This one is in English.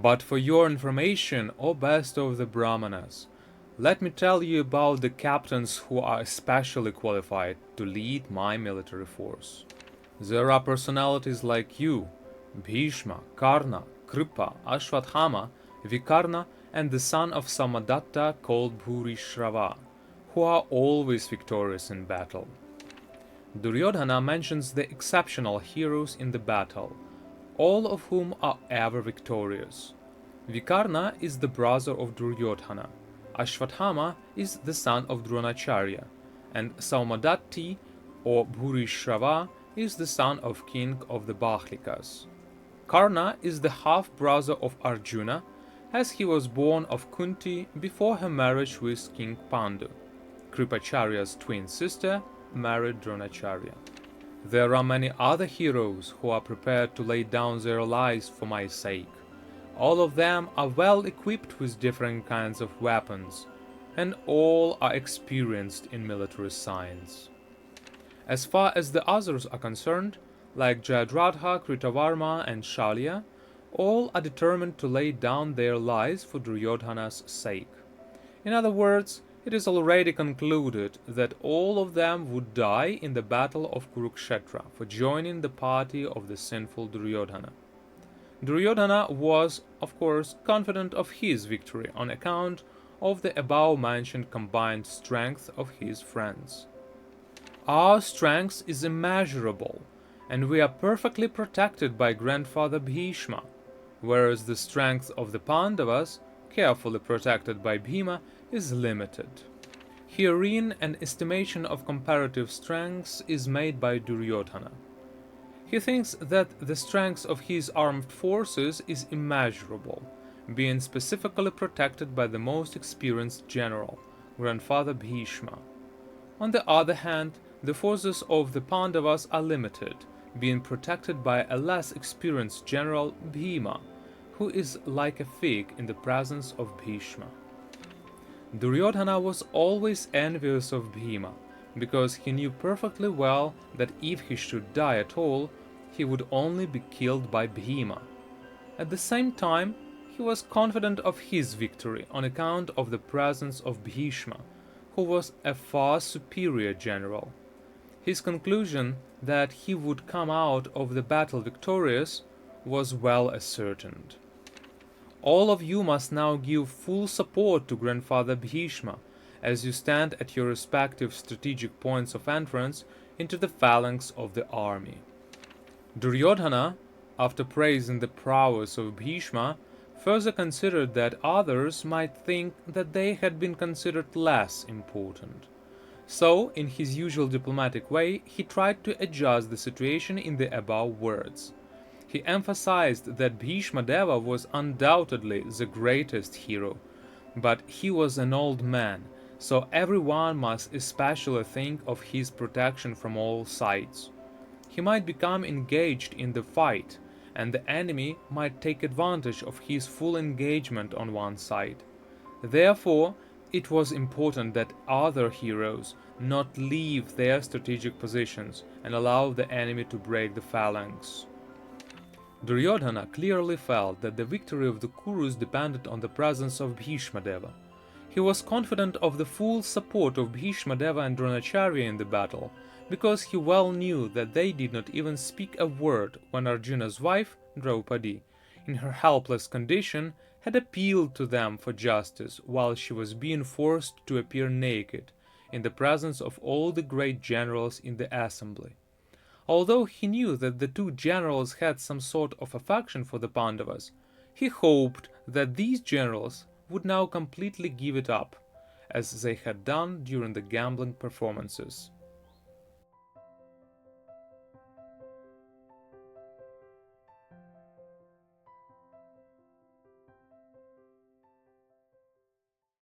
But for your information, O best of the Brahmanas, let me tell you about the captains who are especially qualified to lead my military force. There are personalities like you, Bhishma, Karna, Kripa, Ashwathama, Vikarna, and the son of Samadatta called Bhurishrava, who are always victorious in battle. Duryodhana mentions the exceptional heroes in the battle, all of whom are ever victorious. Vikarna is the brother of Duryodhana, Ashwathama is the son of Dronachar'ya, and Saumadatti or Bhurishrava is the son of king of the Bahlikas. Karna is the half-brother of Arjuna, as he was born of Kunti before her marriage with King Pandu. Kripacharya's twin sister married Dronachar'ya. There are many other heroes who are prepared to lay down their lives for my sake. All of them are well equipped with different kinds of weapons, and all are experienced in military science. As far as the others are concerned, like Jayadratha, Kritavarma, and Shalya, all are determined to lay down their lives for Duryodhana's sake. In other words, it is already concluded that all of them would die in the battle of Kurukshetra for joining the party of the sinful Duryodhana. Duryodhana was, of course, confident of his victory on account of the above-mentioned combined strength of his friends. Our strength is immeasurable, and we are perfectly protected by grandfather Bhishma, whereas the strength of the Pandavas, carefully protected by Bhima, is limited. Herein an estimation of comparative strengths is made by Duryodhana. He thinks that the strength of his armed forces is immeasurable, being specifically protected by the most experienced general, grandfather Bhishma. On the other hand, the forces of the Pandavas are limited, being protected by a less experienced general, Bhima, who is like a fig in the presence of Bhishma. Duryodhana was always envious of Bhima, because he knew perfectly well that if he should die at all, he would only be killed by Bhima. At the same time, he was confident of his victory on account of the presence of Bhishma, who was a far superior general. His conclusion that he would come out of the battle victorious was well ascertained. All of you must now give full support to grandfather Bhishma, as you stand at your respective strategic points of entrance into the phalanx of the army. Duryodhana, after praising the prowess of Bhishma, further considered that others might think that they had been considered less important. So, in his usual diplomatic way, he tried to adjust the situation in the above words. He emphasized that Bhishma Deva was undoubtedly the greatest hero, but he was an old man, so everyone must especially think of his protection from all sides. He might become engaged in the fight, and the enemy might take advantage of his full engagement on one side. Therefore, it was important that other heroes not leave their strategic positions and allow the enemy to break the phalanx. Duryodhana clearly felt that the victory of the Kurus depended on the presence of Bhishma Deva. He was confident of the full support of Bhishma Deva and Dronachar'ya in the battle, because he well knew that they did not even speak a word when Arjuna's wife, Draupadi, in her helpless condition, had appealed to them for justice while she was being forced to appear naked in the presence of all the great generals in the assembly. Although he knew that the two generals had some sort of affection for the Pandavas, he hoped that these generals would now completely give it up, as they had done during the gambling performances.